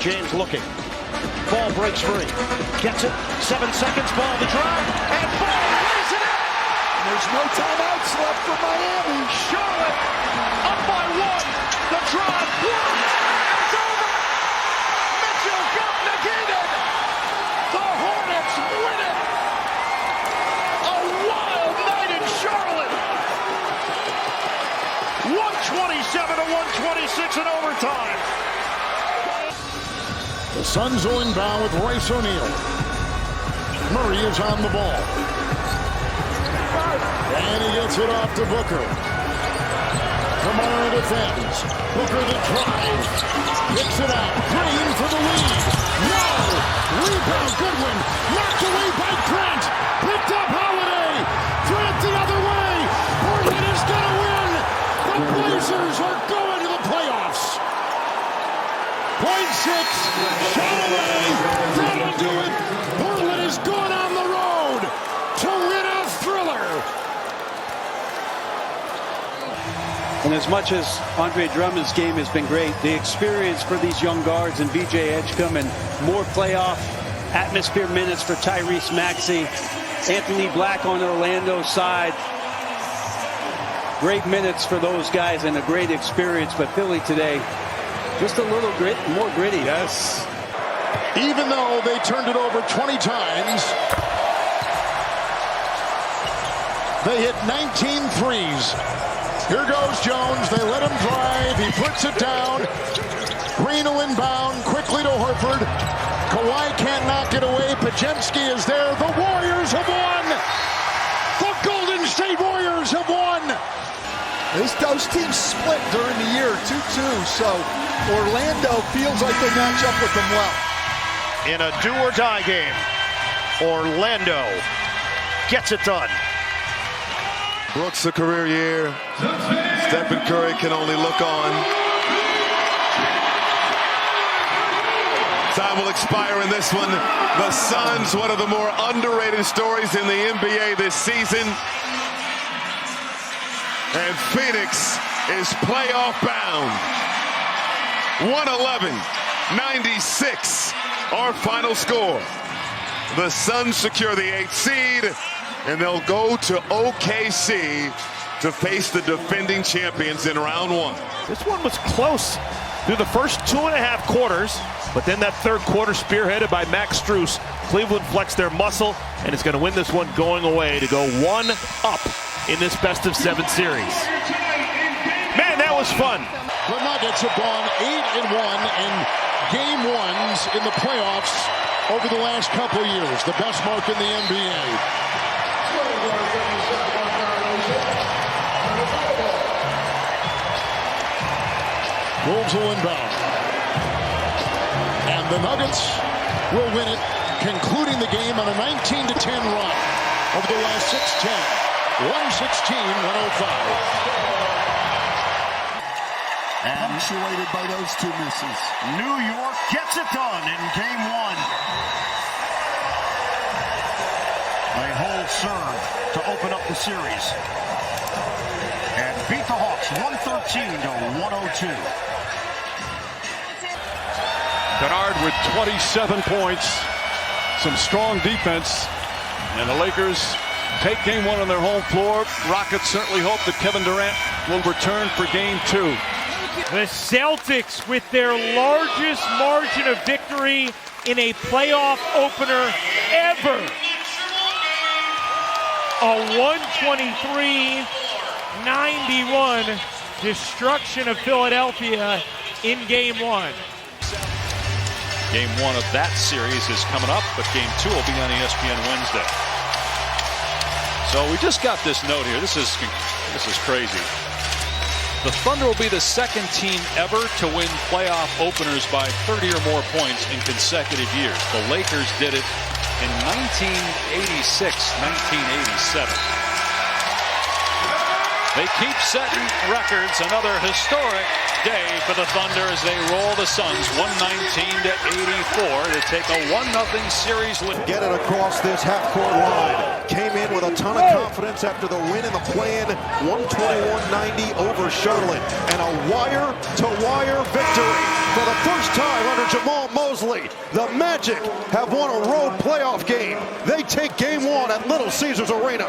James looking. Ball breaks free. Gets it. 7 seconds. Ball to drop. And ball lays it in. There's no timeouts left for Miami. Charlotte up by 1. The drop. It's over. Mitchell got negated. The Hornets win it. A wild night in Charlotte. 127 to 126 in overtime. The Suns will inbound with Royce O'Neal. Murray is on the ball. And he gets it off to Booker. Kamara defends. Booker the drive. Picks it out. Green for the lead. No! Rebound. Goodwin. Knocked away by Grant. Picked up Holiday. Grant the other way. Portland is going to win. The Blazers are going to the playoffs. .6, shot away, that'll do it. Portland is going on the road to win a thriller. And as much as Andre Drummond's game has been great, the experience for these young guards and B.J. Edgecombe and more playoff atmosphere minutes for Tyrese Maxey, Anthony Black on the Orlando side. Great minutes for those guys and a great experience, but Philly today, just a little more gritty. Yes. Even though they turned it over 20 times, they hit 19 threes. Here goes Jones. They let him drive. He puts it down. Green will inbound quickly to Horford. Kawhi can't knock it away. Pajemski is there. The Warriors have won. The Golden State Warriors have won. Those teams split during the year, 2-2, so Orlando feels like they match up with them well. In a do-or-die game, Orlando gets it done. Brooks' a career year. Stephen Curry can only look on. Time will expire in this one. The Suns, one of the more underrated stories in the NBA this season. And Phoenix is playoff bound. 111-96, our final score. The Suns secure the 8th seed, and they'll go to OKC to face the defending champions in round 1. This one was close through the first 2.5 quarters, but then that third quarter spearheaded by Max Strus. Cleveland flexed their muscle and is going to win this one going away to go 1 up in this best-of-7 series. Man, that was fun. The Nuggets have gone 8-1 in game 1s in the playoffs over the last couple years. The best mark in the NBA. Wolves will inbound. And the Nuggets will win it, concluding the game on a 19-10 run over the last 6-10. 116-105. Punctuated by those 2 misses. New York gets it done in game 1. They hold serve to open up the series and beat the Hawks 113-102. Kennard with 27 points, some strong defense, and the Lakers take game 1 on their home floor. Rockets certainly hope that Kevin Durant will return for game 2. The Celtics with their largest margin of victory in a playoff opener ever. A 123-91 destruction of Philadelphia in game 1. Game 1 of that series is coming up, but game 2 will be on ESPN Wednesday. So we just got this note here. This is crazy. The Thunder will be the 2nd team ever to win playoff openers by 30 or more points in consecutive years. The Lakers did it in 1986, 1987. They keep setting records. Another historic day for the Thunder as they roll the Suns 119-84 to take a 1-0 series lead. Get it across this half-court line. Came in with a ton of confidence after the win in the play-in, 121-90 over Charlotte, and a wire-to-wire victory. For the first time under Jamal Mosley, the Magic have won a road playoff game. They take game one at Little Caesars Arena.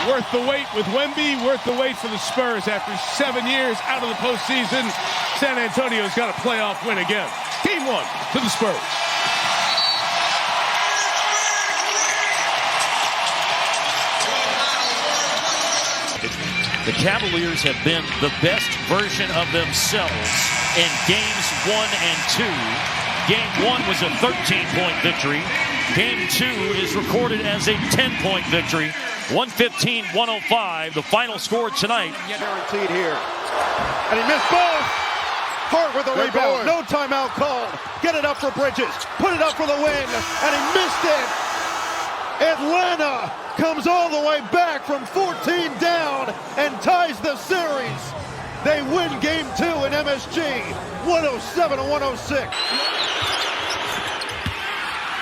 Worth the wait with Wemby, worth the wait for the Spurs. After 7 years out of the postseason, San Antonio's got a playoff win again. Game one to the Spurs. The Cavaliers have been the best version of themselves in games 1 and 2. Game 1 was a 13-point victory. Game 2 is recorded as a 10-point victory. 115-105, the final score tonight. Guaranteed here. And he missed both. Hart with the rebound. No timeout called. Get it up for Bridges. Put it up for the win. And he missed it. Atlanta comes all the way back from 14 down and ties the series. They win game 2 in MSG, 107-106.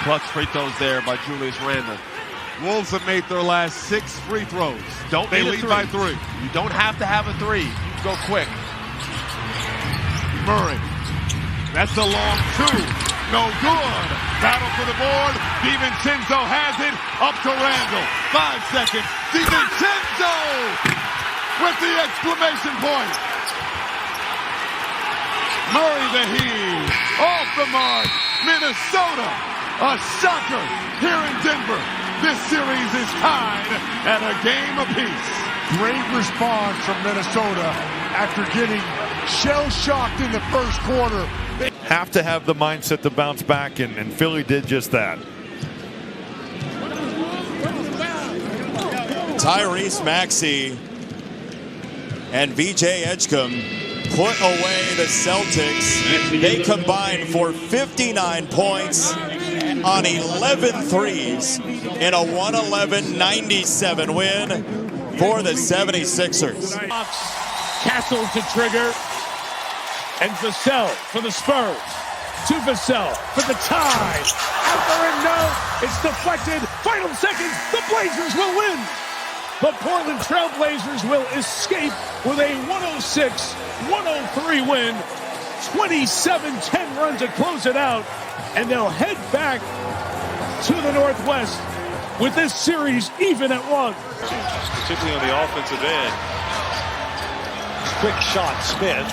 Clutch free throws there by Julius Randle. Wolves have made their last 6 free throws. They lead by 3. You don't have to have a 3. You can go quick. Murray. That's a long 2. No good. Battle for the board. DiVincenzo has it. Up to Randle. 5 seconds. DiVincenzo with the exclamation point. Murray the heave. Off the mark. Minnesota. A shocker here in Denver. This series is tied at a game apiece. Great response from Minnesota after getting shell-shocked in the first quarter. They have to have the mindset to bounce back, and Philly did just that. Tyrese Maxey and VJ Edgecombe put away the Celtics. They combined for 59 points on 11 threes in a 111-97 win for the 76ers. Castle to trigger. And Vassell for the Spurs. To Vassell for the tie. Out there and no. It's deflected. Final seconds. The Blazers will win. The Portland Trailblazers will escape with a 106-103 win. 27-10 run to close it out. And they'll head back to the Northwest with this series even at 1. Particularly on the offensive end. Quick shot, Smith.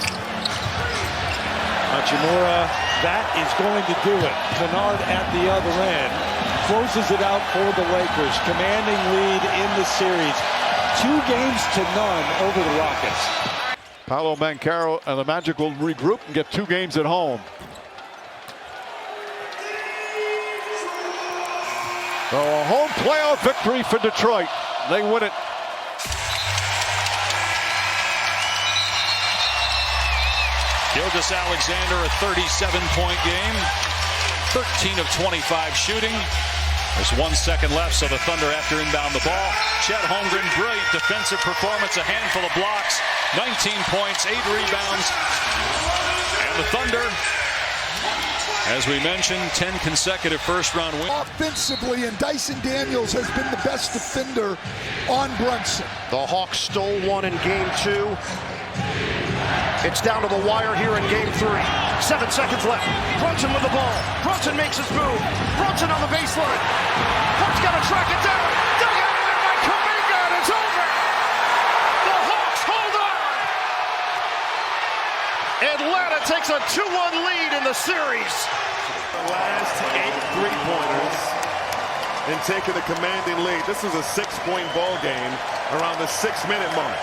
Hachimura, that is going to do it. Kennard at the other end. Closes it out for the Lakers. Commanding lead in the series. 2 games to none over the Rockets. Paolo Banchero and the Magic will regroup and get 2 games at home. So a home playoff victory for Detroit. They win it. Gilgeous-Alexander, a 37-point game. 13 of 25 shooting. There's 1 second left, so the Thunder have to inbound the ball. Chet Holmgren, brilliant defensive performance, a handful of blocks, 19 points, 8 rebounds. And the Thunder, as we mentioned, 10 consecutive first-round wins. Offensively, and Dyson Daniels has been the best defender on Brunson. The Hawks stole one in game 2. It's down to the wire here in game 3. 7 seconds left. Brunson with the ball. Brunson makes his move. Brunson on the baseline. Hawks got to track it down. Dug out of there by Kuminga, and it's over. The Hawks hold on. Atlanta takes a 2-1 lead in the series. The last 8 3-pointers and taking the commanding lead. This is a 6-point ball game around the 6-minute mark.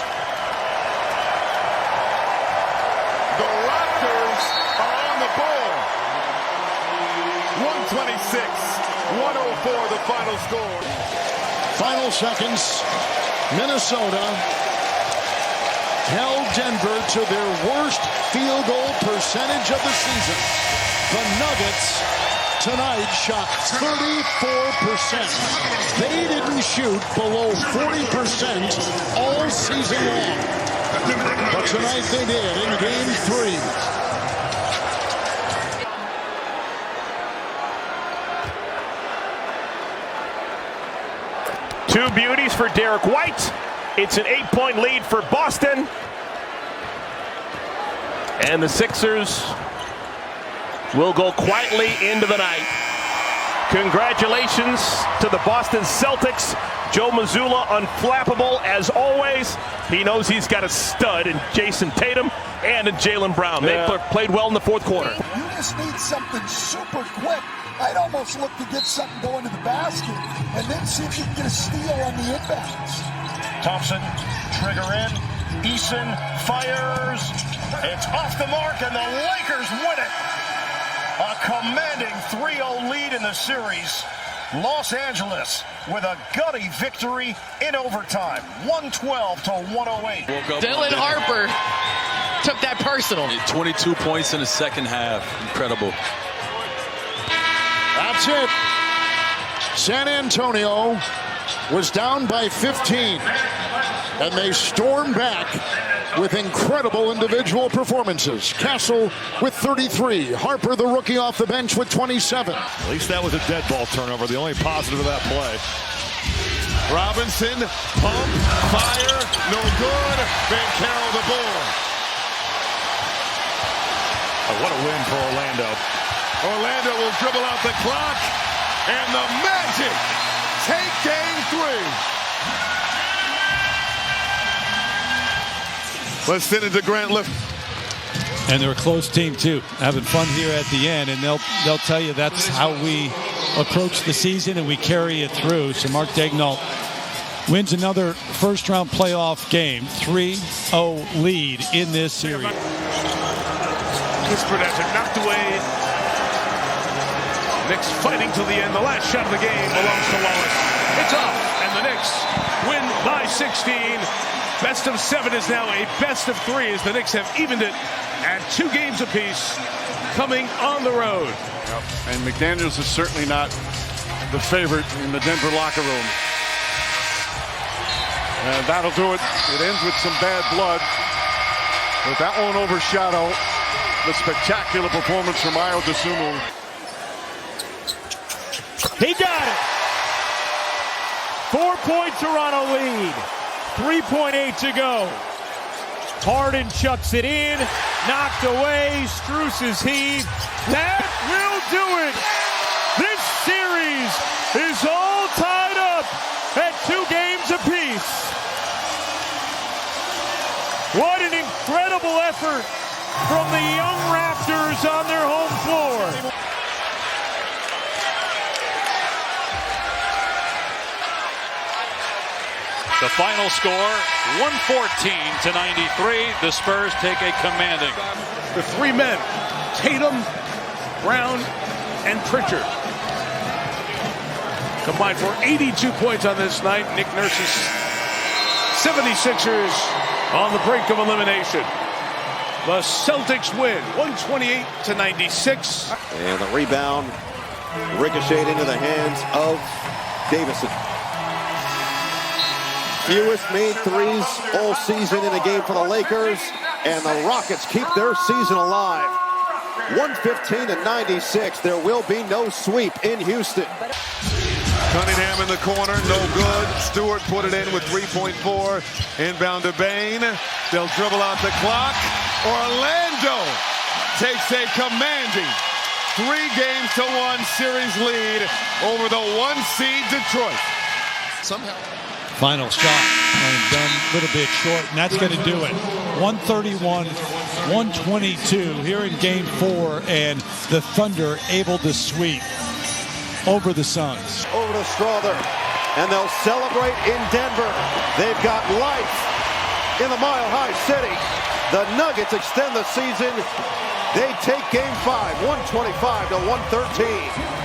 The Raptors are on the board. 126-104 the final score. Final seconds. Minnesota held Denver to their worst field goal percentage of the season. The Nuggets tonight shot 34%. They didn't shoot below 40% all season long. But tonight they did in game 3. Two beauties for Derek White. It's an 8-point lead for Boston. And the Sixers will go quietly into the night. Congratulations to the Boston Celtics. Joe Mazzulla, unflappable as always. He knows he's got a stud in Jason Tatum and in Jaylen Brown. They played well in the fourth quarter. You just need something super quick. I'd almost look to get something going to the basket and then see if you can get a steal on the inbounds. Thompson, trigger in. Eason fires. It's off the mark, and the Lakers win it. A commanding 3-0 lead in the series. Los Angeles with a gutty victory in overtime. 112 to 108. Dylan Harper took that personal. 22 points in the second half. Incredible. That's it. San Antonio was down by 15, and they stormed back with incredible individual performances. Castle with 33. Harper, the rookie, off the bench with 27. At least that was a dead ball turnover, the only positive of that play. Robinson, pump, fire, no good. Banchero the board. Oh, what a win for Orlando. Orlando will dribble out the clock, and the Magic take game 3. Let's send it to Grant Lift. And they're a close team too, having fun here at the end, and they'll tell you that's how we approach the season and we carry it through. So Mark Daigneault wins another first-round playoff game, 3-0 lead in this series. Whispered as it knocked away. Knicks fighting till the end. The last shot of the game belongs to Wallace. It's up, and the Knicks win by 16. Best of 7 is now a best of 3 as the Knicks have evened it at 2 games apiece coming on the road. Yep. And McDaniels is certainly not the favorite in the Denver locker room. And that'll do it. It ends with some bad blood. But that won't overshadow the spectacular performance from Ayo Dosunmu. He got it. 4-point Toronto lead. 3.8 to go. Harden chucks it in. Knocked away. Strus's heave. That will do it. This series is all tied up at 2 games apiece. What an incredible effort from the young Raptors on their home floor. The final score, 114 to 93. The Spurs take a commanding. The 3 men, Tatum, Brown, and Pritchard, combined for 82 points on this night. Nick Nurse's 76ers on the brink of elimination. The Celtics win, 128 to 96. And the rebound ricocheted into the hands of Davison. Fewest made threes all season in a game for the Lakers, and the Rockets keep their season alive. 115 to 96. There will be no sweep in Houston. Cunningham in the corner, no good. Stewart put it in with 3.4. Inbound to Bain. They'll dribble out the clock. Orlando takes a commanding 3-1 series lead over the 1 seed Detroit. Somehow. Final shot, and done a little bit short, and that's going to do it. 131-122 here in Game 4, and the Thunder able to sweep over the Suns. Over to Strother, and they'll celebrate in Denver. They've got life in the Mile High City. The Nuggets extend the season. They take Game 5, 125 to 113.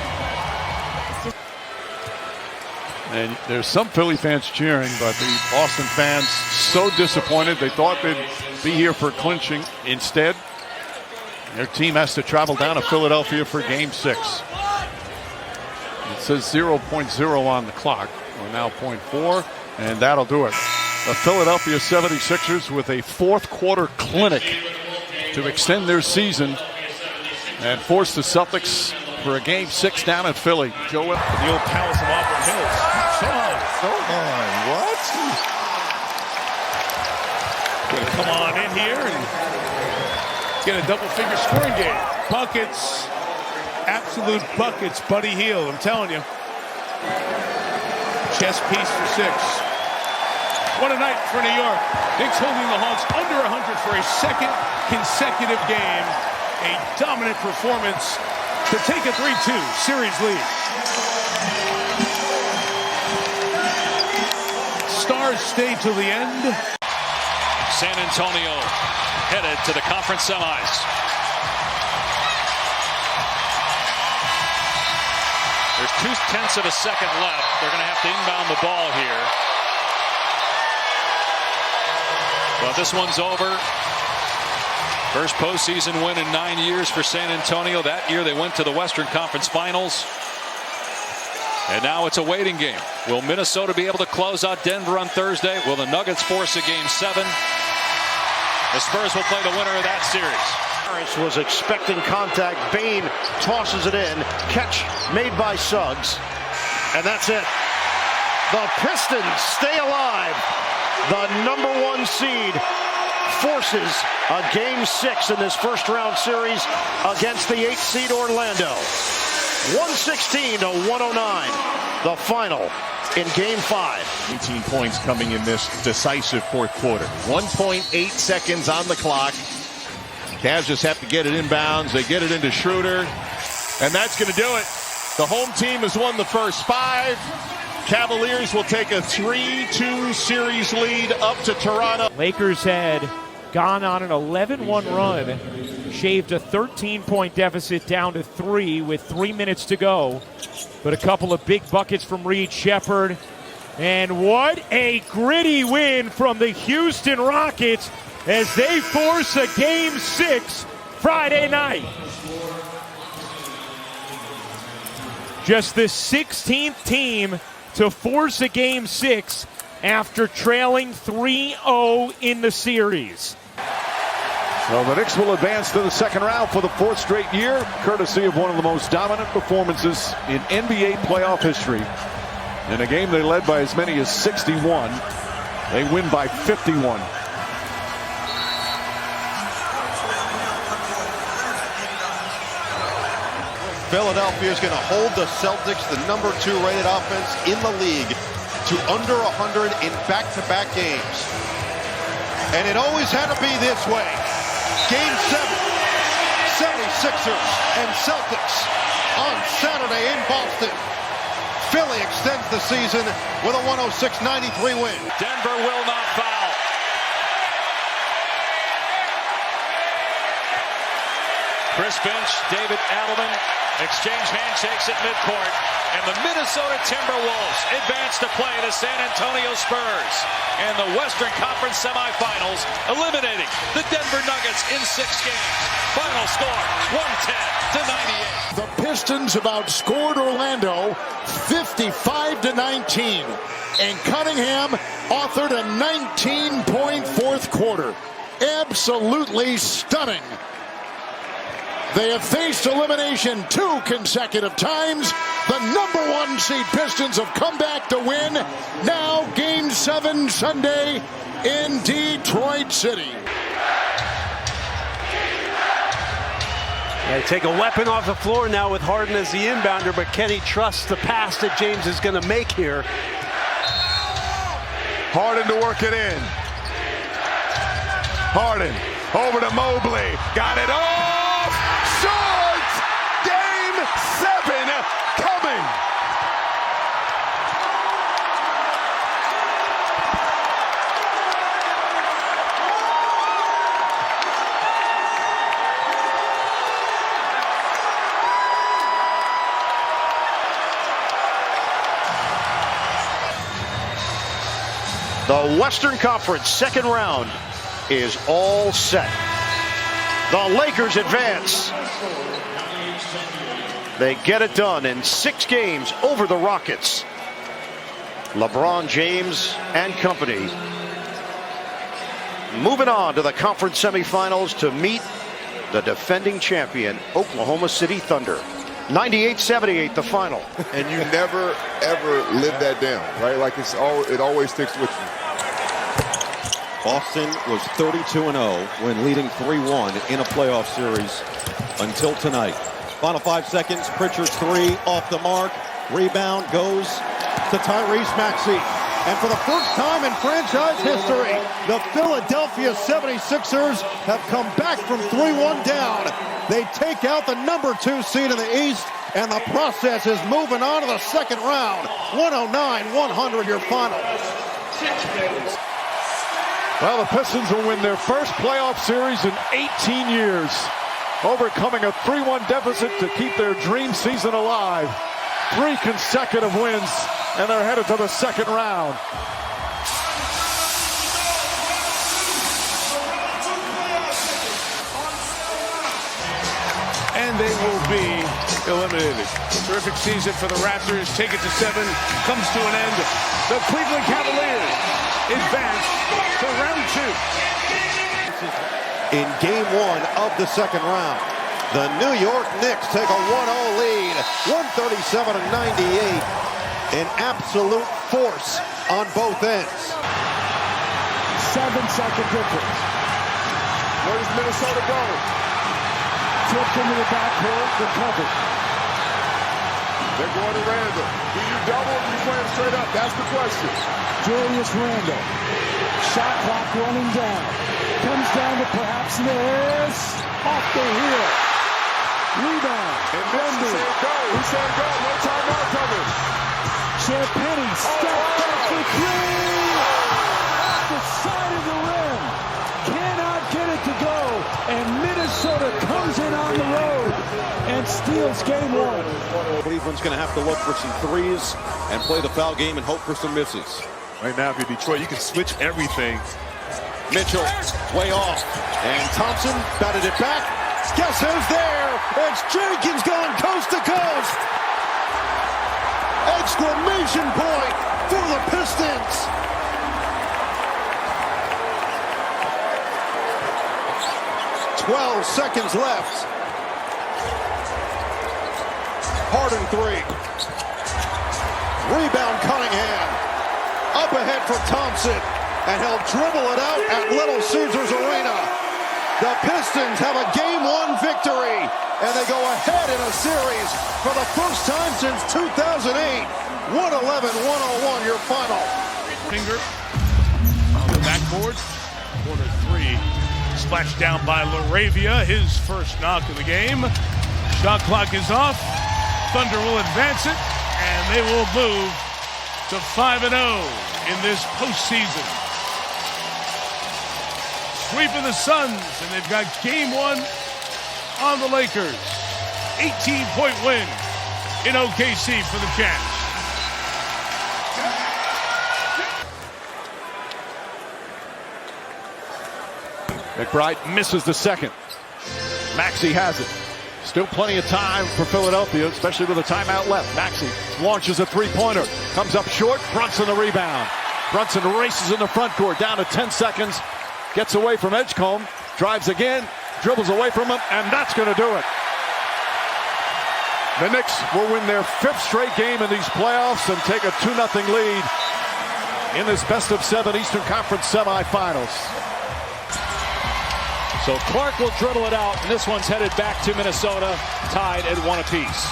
And there's some Philly fans cheering, but the Boston fans so disappointed. They thought they'd be here for clinching. Instead, their team has to travel down to Philadelphia for Game 6. It says 0.0 on the clock. We're now 0.4, and that'll do it. The Philadelphia 76ers with a fourth quarter clinic to extend their season and force the Celtics for a Game 6 down at Philly. Joe, the old Palace of Auburn Hills. What? Gonna come on in here and get a double-figure scoring game. Buckets, absolute buckets. Buddy Hield, I'm telling you. Chess piece for 6. What a night for New York. Knicks holding the Hawks under 100 for a second consecutive game. A dominant performance to take a 3-2 series lead. Stars stay till the end. San Antonio headed to the conference semis. There's 0.2 of a second left. They're going to have to inbound the ball here. Well, this one's over. First postseason win in 9 years for San Antonio. That year they went to the Western Conference Finals. And now it's a waiting game. Will Minnesota be able to close out Denver on Thursday? Will the Nuggets force a game 7? The Spurs will play the winner of that series. Harris was expecting contact. Bain tosses it in. Catch made by Suggs. And that's it. The Pistons stay alive. The #1 seed forces a game 6 in this first round series against the 8th seed Orlando. 116 to 109. The final in game 5. 18 points coming in this decisive fourth quarter. 1.8 seconds on the clock. Cavs just have to get it inbounds. They get it into Schroeder. And that's going to do it. The home team has won the first 5. Cavaliers will take a 3-2 series lead up to Toronto. Lakers had gone on an 11-1 run, shaved a 13-point deficit down to 3 with 3 minutes to go. But a couple of big buckets from Reed Shepherd. And what a gritty win from the Houston Rockets as they force a game 6 Friday night. Just the 16th team to force a game 6 after trailing 3-0 in the series. Well, the Knicks will advance to the second round for the 4th straight year, courtesy of one of the most dominant performances in NBA playoff history. In a game they led by as many as 61, they win by 51. Philadelphia is going to hold the Celtics, the #2 rated offense in the league, to under 100 in back-to-back games. And it always had to be this way. Game 7, 76ers and Celtics on Saturday in Boston. Philly extends the season with a 106-93 win. Denver will not foul. Chris Finch, David Adelman exchange handshakes at midcourt, and the Minnesota Timberwolves advance to play the San Antonio Spurs in the Western Conference semifinals, eliminating the Denver Nuggets in 6 games. Final score 110-98. The Pistons have outscored Orlando 55-19, and Cunningham authored a 19-point fourth quarter. Absolutely stunning. They have faced elimination 2 consecutive times. The #1 seed Pistons have come back to win. Now game 7 Sunday in Detroit City. They take a weapon off the floor now with Harden as the inbounder, but can he trust the pass that James is going to make here? Harden to work it in. Harden over to Mobley. Got it off. Short! Game 7 coming. The Western Conference second round is all set. The Lakers advance. They get it done in 6 games over the Rockets. LeBron James and company moving on to the conference semifinals to meet the defending champion Oklahoma City Thunder. 98-78 the final. And you never ever live that down, right? Like it always sticks with you. Boston was 32-0 when leading 3-1 in a playoff series until tonight. Final 5 seconds. Pritchard's three off the mark. Rebound goes to Tyrese Maxey. And for the first time in franchise history, the Philadelphia 76ers have come back from 3-1 down. They take out the number 2 seed in the East, and the process is moving on to the second round. 109-100 your final. Well, the Pistons will win their first playoff series in 18 years, overcoming a 3-1 deficit to keep their dream season alive. 3 consecutive wins, and they're headed to the second round. And they will be eliminated. Terrific season for the Raptors. Take it to 7. Comes to an end. The Cleveland Cavaliers advance to round 2. In game 1 of the second round, the New York Knicks take a 1-0 lead, 137-98. An absolute force on both ends. 7-second difference. Where does Minnesota go? Tipped into the backcourt, recovered. They're going to Randall. Do you double or do you play him straight up? That's the question. Julius Randle. Shot clock running down. Comes down to perhaps this. Off the heel. Rebound. And Mendy. He said go. No timeout coming. Champagny step back for 3. Off the side of the rim. Cannot get it to go. And Minnesota comes in on the road and steals game 1. Cleveland's going to have to look for some threes and play the foul game and hope for some misses. Right now, if you're Detroit, you can switch everything. Mitchell, way off. And Thompson batted it back. Guess who's there? It's Jenkins going coast to coast. Exclamation point for the Pistons. "12 seconds left. Harden 3. Rebound Cunningham. Up ahead for Thompson. And he'll dribble it out at Little Caesars Arena. The Pistons have a game 1 victory. And they go ahead in a series for the first time since 2008. 111-101 your final. Finger on the backboard. Corner 3. Splashed down by LaRavia. His first knock of the game. Shot clock is off. Thunder will advance it. And they will move to 5-0 in this postseason. Sweeping the Suns, and they've got game 1 on the Lakers. 18-point win in OKC for the Champs. McBride misses the second. Maxey has it. Still plenty of time for Philadelphia, especially with a timeout left. Maxey launches a three-pointer. Comes up short. Brunson the rebound. Brunson races in the front court. Down to 10 seconds. Gets away from Edgecombe. Drives again. Dribbles away from him. And that's going to do it. The Knicks will win their 5th straight game in these playoffs and take a 2-0 lead in this best-of-7 Eastern Conference semifinals. So Clark will dribble it out, and this one's headed back to Minnesota, tied at 1 apiece.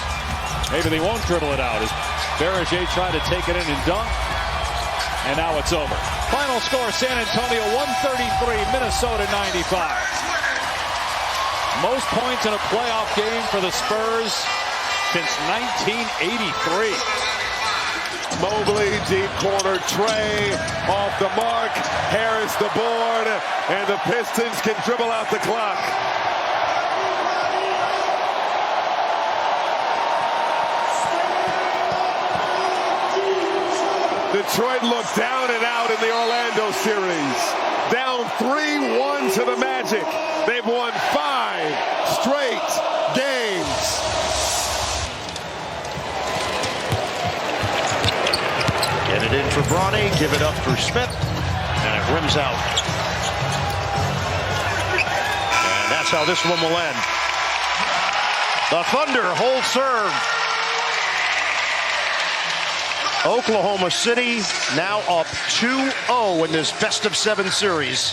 Maybe they won't dribble it out as Berger tried to take it in and dunk, and now it's over. Final score, San Antonio 133, Minnesota 95. Most points in a playoff game for the Spurs since 1983. Mobley, deep corner, Trey, off the mark, Harris the board, and the Pistons can dribble out the clock. Detroit looked down and out in the Orlando series. Down 3-1 to the Magic. They've won 5 straight games. Get it in for Bronny, give it up for Smith, and it rims out. And that's how this one will end. The Thunder hold serve. Oklahoma City now up 2-0 in this best-of-7 series.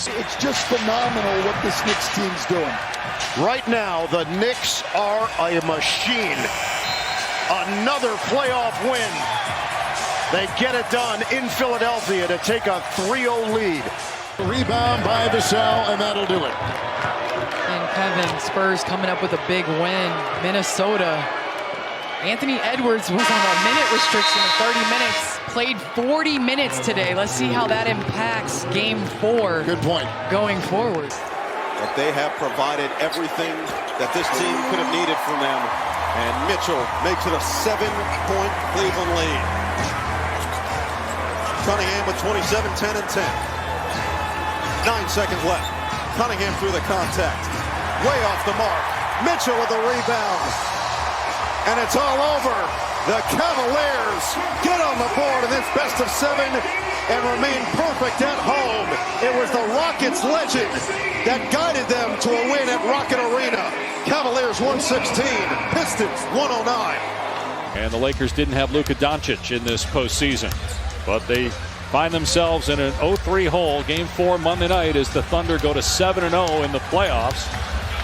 It's just phenomenal what this Knicks team's doing. Right now, the Knicks are a machine. Another playoff win. They get it done in Philadelphia to take a 3-0 lead. Rebound by Vassell, and that'll do it. And Kevin, Spurs coming up with a big win. Minnesota. Anthony Edwards was on a minute restriction of 30 minutes. Played 40 minutes today. Let's see how that impacts Game 4. Good point. Going forward. But they have provided everything that this team could have needed from them. And Mitchell makes it a 7-point Cleveland lead. Cunningham with 27, 10, and 10. 9 seconds left. Cunningham through the contact. Way off the mark. Mitchell with the rebound. And it's all over. The Cavaliers get on the board in this best-of-7 and remain perfect at home. It was the Rockets legend that guided them to a win at Rocket Arena. Cavaliers 116, Pistons 109. And the Lakers didn't have Luka Doncic in this postseason, but they find themselves in an 0-3 hole. Game 4 Monday night as the Thunder go to 7-0 in the playoffs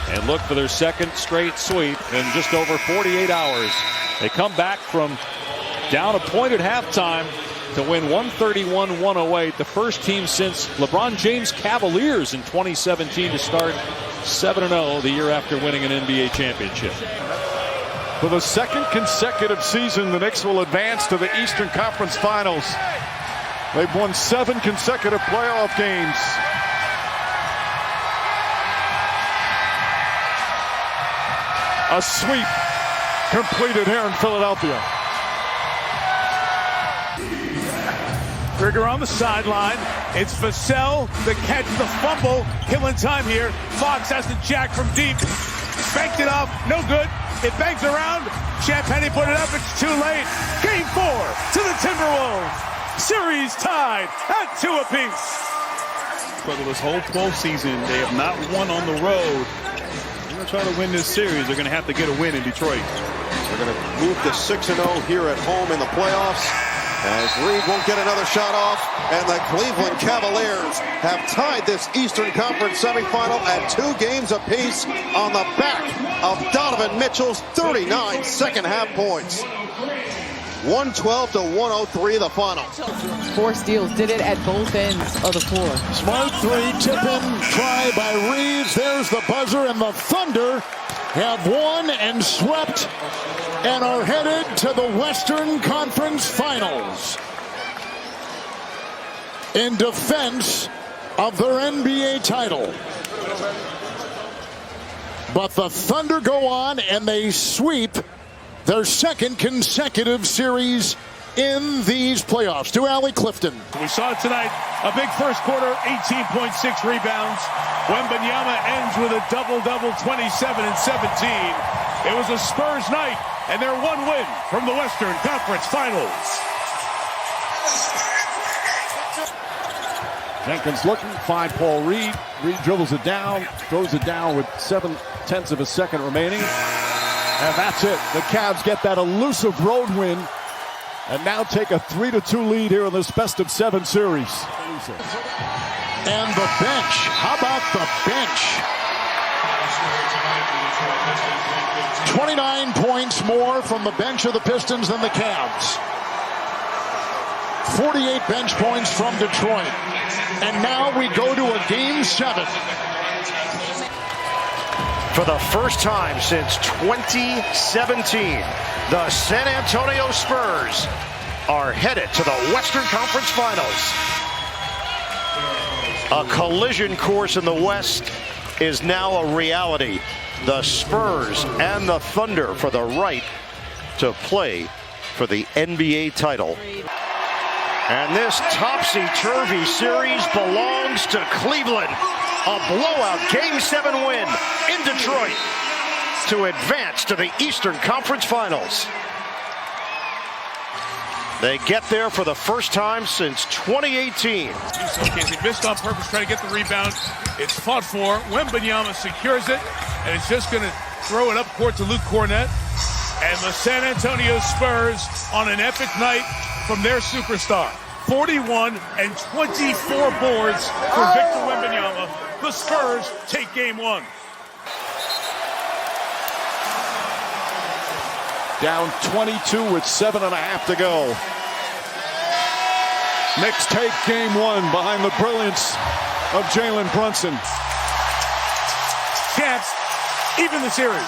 and look for their second straight sweep in just over 48 hours. They come back from down a point at halftime to win 131-108. The first team since LeBron James Cavaliers in 2017 to start 7-0 the year after winning an NBA championship. For the second consecutive season, the Knicks will advance to the Eastern Conference Finals. They've won 7 consecutive playoff games. A sweep completed here in Philadelphia. Trigger on the sideline. It's Vassell, the catch, the fumble, killing time here. Fox has to jack from deep. Banked it off, no good. It bangs around. Champagny put it up, it's too late. Game 4 to the Timberwolves. Series tied at 2 apiece. For this whole postseason, they have not won on the road. They're going to try to win this series. They're going to have to get a win in Detroit. They're going to move to 6-0 here at home in the playoffs. As Reed won't get another shot off, and the Cleveland Cavaliers have tied this Eastern Conference semifinal at 2 games apiece on the back of Donovan Mitchell's 39 second-half points. 112-103 the final. 4 steals, did it at both ends of the floor. Smart 3, tip-in, try by Reeves. There's the buzzer, and the Thunder have won and swept and are headed to the Western Conference Finals in defense of their NBA title. But the Thunder go on and they sweep their second consecutive series in these playoffs. To Allie Clifton. We saw it tonight. A big first quarter, 18.6 rebounds. Wembanyama ends with a double-double, 27 and 17. It was a Spurs night, and their 1 win from the Western Conference Finals. Jenkins looking, find Paul Reed. Reed dribbles it down, throws it down with 7/10 of a second remaining. And that's it. The Cavs get that elusive road win and now take a 3-2 lead here in this best-of-7 series. And the bench. How about the bench? 29 points more from the bench of the Pistons than the Cavs. 48 bench points from Detroit. And now we go to a Game 7. For the first time since 2017, the San Antonio Spurs are headed to the Western Conference Finals. A collision course in the West is now a reality. The Spurs and the Thunder for the right to play for the NBA title. And this topsy-turvy series belongs to Cleveland. A blowout Game 7 win in Detroit to advance to the Eastern Conference Finals. They get there for the first time since 2018. He missed on purpose, trying to get the rebound. It's fought for. Wembanyama secures it, and it's just going to throw it up court to Luke Cornett. And the San Antonio Spurs on an epic night from their superstar. 41 and 24 boards for Victor Wembanyama. The Spurs take game one. Down 22 with 7.5 to go. Knicks take game one behind the brilliance of Jalen Brunson. Champs even the series.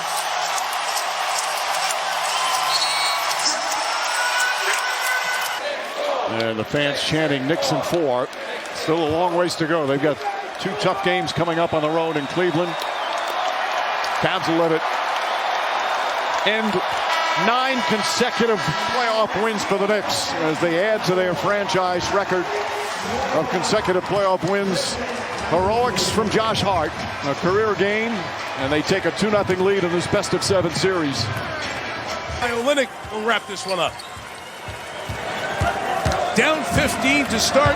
And the fans chanting Knicks in 4. Still a long ways to go. They've got 2 tough games coming up on the road in Cleveland. Cavs will let it end. 9 consecutive playoff wins for the Knicks as they add to their franchise record of consecutive playoff wins. Heroics from Josh Hart, a career game, and they take a 2-0 lead in this best-of-7 series. Olynyk will wrap this one up. Down 15 to start.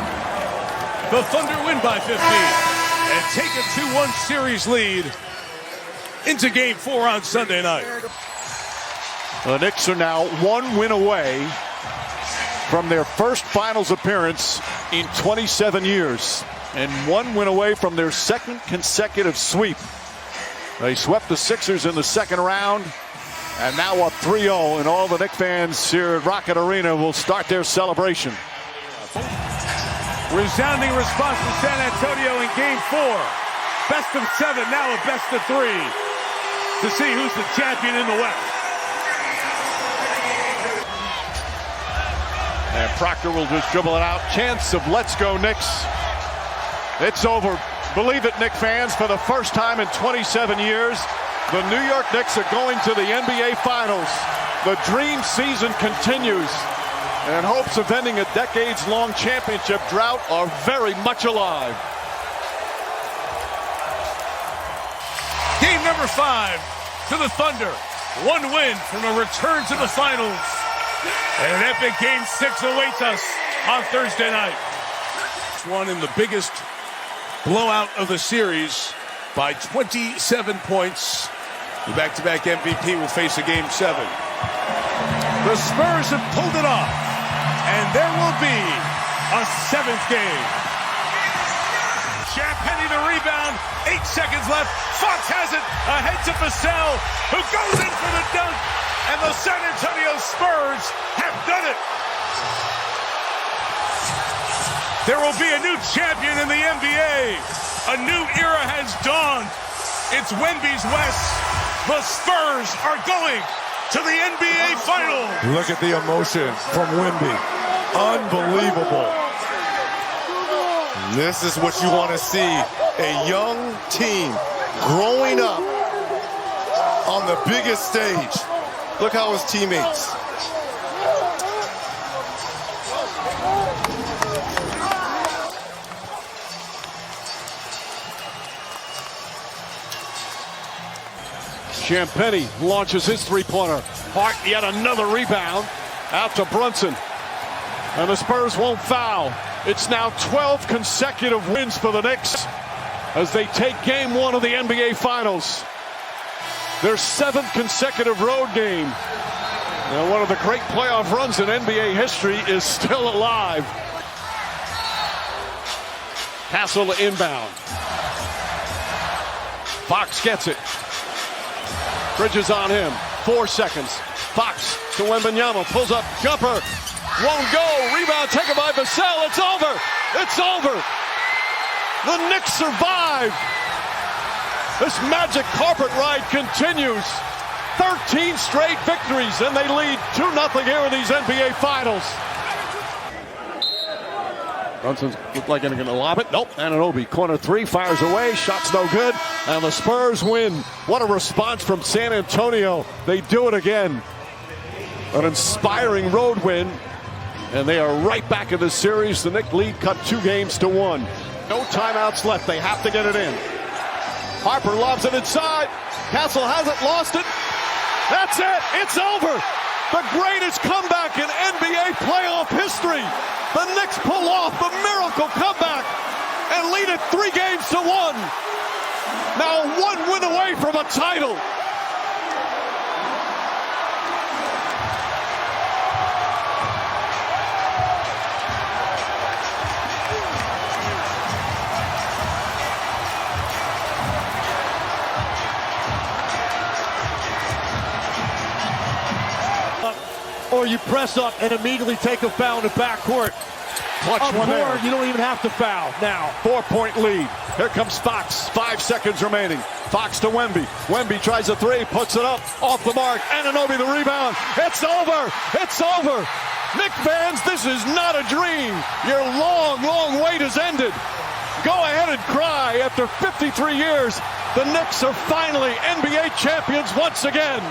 The Thunder win by 15 and take a 2-1 series lead into Game 4 on Sunday night. The Knicks are now 1 win away from their first finals appearance in 27 years and 1 win away from their 2nd consecutive sweep. They swept the Sixers in the 2nd round and now up 3-0, and all the Knicks fans here at Rocket Arena will start their celebration. Resounding response to San Antonio in Game 4. Best of 7, now a best of 3 to see who's the champion in the West. And Proctor will just dribble it out. Chance of let's go Knicks. It's over. Believe it, Knicks fans, for the first time in 27 years, the New York Knicks are going to the NBA Finals. The dream season continues, and hopes of ending a decades-long championship drought are very much alive. Game number 5 to the Thunder. 1 win from a return to the finals. And an epic Game 6 awaits us on Thursday night. One in the biggest blowout of the series by 27 points. The back-to-back MVP will face a Game 7. The Spurs have pulled it off, and there will be a 7th game. Champagny the rebound, 8 seconds left. Fox has it, ahead to Vassell, who goes in for the dunk, and the San Antonio Spurs have done it. There will be a new champion in the NBA. A new era has dawned. It's Wemby's West. The Spurs are going to the NBA Finals. Look at the emotion from Wemby. Unbelievable. This is what you want to see. A young team growing up on the biggest stage. Look how his teammates. Champagny launches his 3-pointer. Hart yet another rebound. Out to Brunson. And the Spurs won't foul. It's now 12 consecutive wins for the Knicks as they take Game 1 of the NBA Finals. Their 7th consecutive road game. Now, one of the great playoff runs in NBA history is still alive. Castle to inbound. Fox gets it. Bridges on him. 4 seconds. Fox to Wembanyama. Pulls up. Jumper. Won't go. Rebound taken by Vassell. It's over. It's over. The Knicks survive. This magic carpet ride continues. 13 straight victories, and they lead 2-0 here in these NBA Finals. Brunson's looked like they're going to lob it. Nope. Anunoby, corner 3, fires away. Shot's no good. And the Spurs win. What a response from San Antonio. They do it again. An inspiring road win. And they are right back in the series. The Knicks lead cut 2 games to 1. No timeouts left. They have to get it in. Harper lobs it inside. Castle has it, lost it. That's it. It's over. The greatest comeback in NBA playoff history. The Knicks pull off the miracle comeback and lead it 3 games to 1. Now 1 win away from a title. or you press up and immediately take a foul in the backcourt. Clutch Up one there. court, you don't even have to foul now. 4-point lead. Here comes Fox. 5 seconds remaining. Fox to Wemby. Wemby tries a three, puts it up, off the mark. Anunoby the rebound. It's over. It's over. Knick fans, this is not a dream. Your long, long wait has ended. Go ahead and cry. After 53 years, the Knicks are finally NBA champions once again.